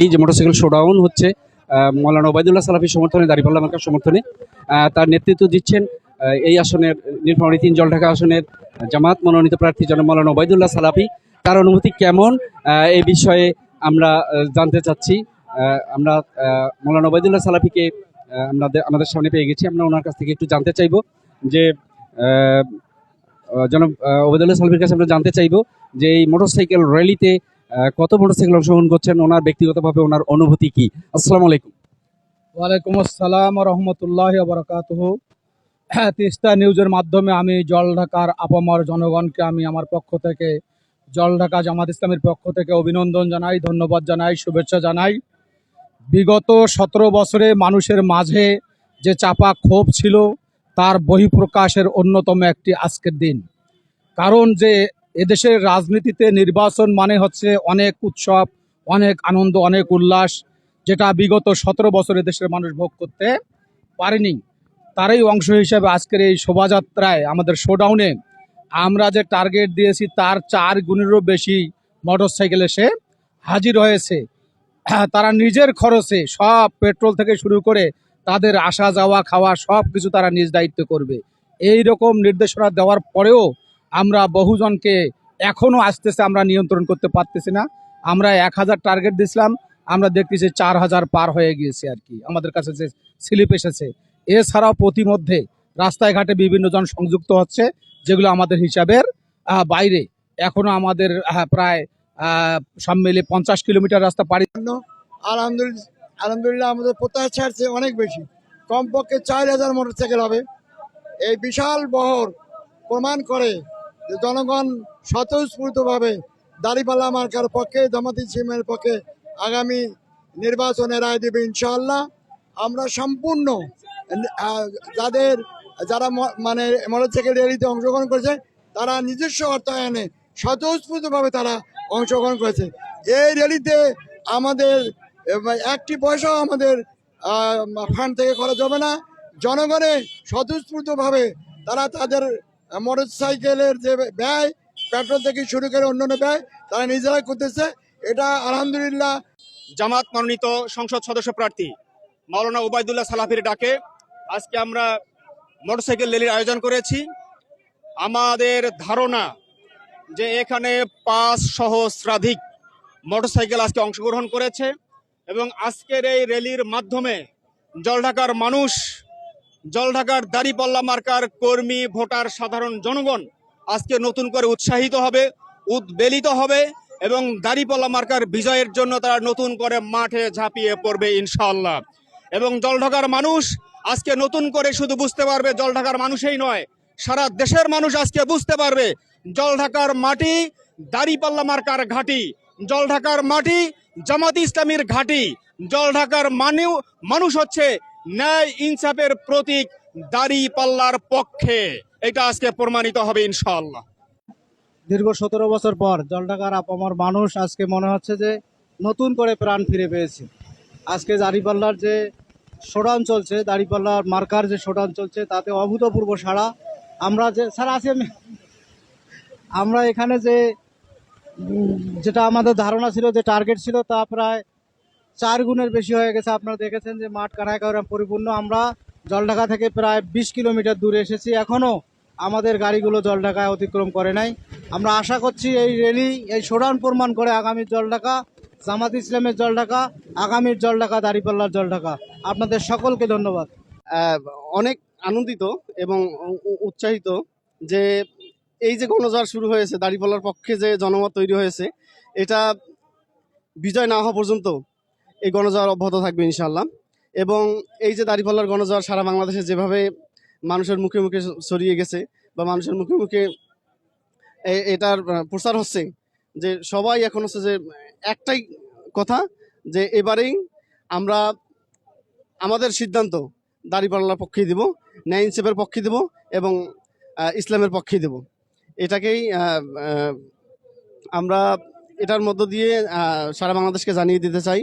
Already যে motorcycle showdown হচ্ছে মৌলানা ওবায়দুল্লাহ সালাফির সমর্থনে, দাঁড়িপাল্লা মার্কার সমর্থনে। তার নেতৃত্ব দিচ্ছেন এই আসনের নীলফামারী 3 জলঢাকা আসনের জামাত মনোনীত প্রার্থী জনাব মৌলানা ওবায়দুল্লাহ সালাফি। তার অনুভূতি কেমন এই বিষয়ে আমরা জানতে চাচ্ছি। আমরা মৌলানা ওবায়দুল্লাহ সালাফিকে আমাদের সামনে পেয়ে গেছি। আমরা ওনার কাছ থেকে একটু জানতে চাইবো যে জনাব ওবায়দুল্লাহ সালাফির কাছে আমরা জানতে চাইবো যে এই মোটরসাইকেল র্যালিতে কত মোটরসাইকেল অংশগ্রহণ করছেন, ওনার ব্যক্তিগতভাবে ওনার অনুভূতি কি। আসসালামু আলাইকুম। ওয়ালাইকুম আসসালাম রহমতুল্লাহ বারাকাতুহু। তিস্তা নিউজের মাধ্যমে আমি জলঢাকার আপামর জনগণকে আমি আমার পক্ষ থেকে, জলঢাকা জামাত ইসলামের পক্ষ থেকে অভিনন্দন জানাই, ধন্যবাদ জানাই, শুভেচ্ছা জানাই। বিগত 17 বছরে মানুষের মাঝে যে চাপা ক্ষোভ ছিল তার বহিঃপ্রকাশের অন্যতম একটি আজকের দিন। কারণ যে এদেশের রাজনীতিতে নির্বাচন মানে হচ্ছে অনেক উৎসব, অনেক আনন্দ, অনেক উল্লাস, যেটা বিগত 17 বছরে দেশের মানুষ ভোগ করতে পারেনি। তারই অংশ হিসেবে আজকের এই শোভাযাত্রায়, আমাদের শোডাউনে আমরা যে টার্গেট দিয়েছি তার 4 গুণেরও বেশি মোটরসাইকেল এসে হাজির হয়েছে। তারা নিজের খরচে সব পেট্রোল থেকে শুরু করে তাদের আসা যাওয়া খাওয়া সব কিছু তারা নিজ দায়িত্ব করবে। এই রকম নির্দেশনা দেওয়ার পরেও আমরা বহুজনকে এখনও আসতেছে আমরা নিয়ন্ত্রণ করতে পারতেছি না। আমরা 1000 টার্গেট দিছিলাম, আমরা দেখতেছি 4000 পার হয়ে গিয়েছে আর কি, আমাদের কাছে যে স্লিপ এসেছে। এছাড়াও প্রতিমধ্যে রাস্তায় ঘাটে বিভিন্ন জন সংযুক্ত হচ্ছে, যেগুলো আমাদের হিসাবের বাইরে। এখনো আমাদের প্রায় সব মিলে 50 কিলোমিটার রাস্তা পাড়ি। আলহামদুলিল্লাহ আমাদের প্রত্যাশার চেয়ে অনেক বেশি, কমপক্ষে 4000 মোটরসাইকেল হবে। এই বিশাল বহর প্রমাণ করে যে জনগণ স্বতঃস্ফূর্তভাবে দাঁড়িপাল্লা মার্কার পক্ষে, জামাত ইসলামের পক্ষে আগামী নির্বাচনে রায় দেবে ইনশাআল্লাহ। আমরা সম্পূর্ণ যারা মানে মোটরসাইকেল র্যালিতে অংশগ্রহণ করেছে তারা নিজস্ব অর্থায়নে স্বতঃস্ফূর্তভাবে তারা অংশগ্রহণ করেছে। এই র্যালিতে আমাদের একটি পয়সাও আমাদের ফান্ড থেকে খরচ হবে না। জনগণে স্বতঃস্ফূর্তভাবে তারা তাদের মোটরসাইকেলের যে ব্যয়, পেট্রোল থেকে শুরু করে অন্যান্য ব্যয় তারা নিজেরাই করতেছে। এটা আলহামদুলিল্লাহ। জামাত মনোনীত সংসদ সদস্য প্রার্থী মাওলানা ওবায়দুল্লাহ সালাফির ডাকে আজকে আমরা মোটরসাইকেল র্যালির আয়োজন করেছি। আমাদের ধারণা যে এখানে 5 সহস্রাধিক মোটরসাইকেল আজকে অংশগ্রহণ করেছে এবং আজকের এই র্যালির মাধ্যমে জলঢাকার মানুষ, জলঢাকার দাঁড়িপাল্লা মার্কার কর্মী, ভোটার, সাধারণ জনগণ আজকে নতুন করে উৎসাহিত হবে, উদ্বেলিত হবে এবং দাঁড়িপাল্লা মার্কার বিজয়ের জন্য তারা নতুন করে মাঠে ঝাঁপিয়ে পড়বে ইনশাআল্লাহ। এবং জলঢাকার মানুষ আজকে নতুন করে শুধু বুঝতে পারবে, জলঢাকার মানুষই নয় সারা দেশের মানুষ আজকে বুঝতে পারবে জলঢাকার মাটি দাঁড়িপাল্লা মার্কার ঘাঁটি, জলঢাকার মাটি জামাত ইসলামীর ঘাঁটি, জলঢাকার মানুষ হচ্ছে ন্যায় ইনসাফের প্রতীক, দাঁড়িপাল্লার পক্ষে। এটা আজকে প্রমাণিত হবে ইনশাআল্লাহ। দীর্ঘ 17 বছর পর জলঢাকার আপামর মানুষ আজকে মনে হচ্ছে যে নতুন করে প্রাণ ফিরে পেয়েছে। আজকে দাঁড়িপাল্লার যে শোডাউন চলছে, দাঁড়িপাল্লার মার্কার যে শোডাউন চলছে, তাতে অভূতপূর্ব সাড়া। আমরা যে আমরা এখানে যেটা আমাদের ধারণা ছিল, যে টার্গেট ছিল, তা প্রায় 4 গুণের বেশি হয়ে গেছে। আপনারা দেখেছেন যে মাঠ কানায় কানায় পরিপূর্ণ। আমরা জলঢাকা থেকে প্রায় 20 কিলোমিটার দূরে এসেছি, এখনও আমাদের গাড়িগুলো জলঢাকায় অতিক্রম করে নাই। আমরা আশা করছি এই র্যালি, এই শোডাউন প্রমাণ করে আগামী জলঢাকা জামাত ইসলামের জলঢাকা, আগামীর জলঢাকা দাঁড়িপাল্লার জলঢাকা। আপনাদের সকলকে ধন্যবাদ। অনেক আনন্দিত এবং উৎসাহিত যে এই যে গণজোয়ার শুরু হয়েছে, দাঁড়িপাল্লার পক্ষে যে জনমত তৈরি হয়েছে, এটা বিজয় না হওয়া পর্যন্ত এই গণজোয়ার অব্যাহত থাকবে ইনশাআল্লাহ। এবং এই যে দাঁড়িপাল্লার গণজোয়ার সারা বাংলাদেশে যেভাবে মানুষের মুখে মুখে ছড়িয়ে গেছে বা মানুষের মুখে মুখে এটার প্রচার হচ্ছে, যে সবাই এখন হচ্ছে যে একটাই কথা, যে এবারেই আমরা আমাদের সিদ্ধান্ত দাঁড়িপাল্লার পক্ষেই দেব, ন্যায় ইনসাফের পক্ষে দেব এবং ইসলামের পক্ষেই দেব। এটাকেই আমরা এটার মধ্য দিয়ে সারা বাংলাদেশকে জানিয়ে দিতে চাই।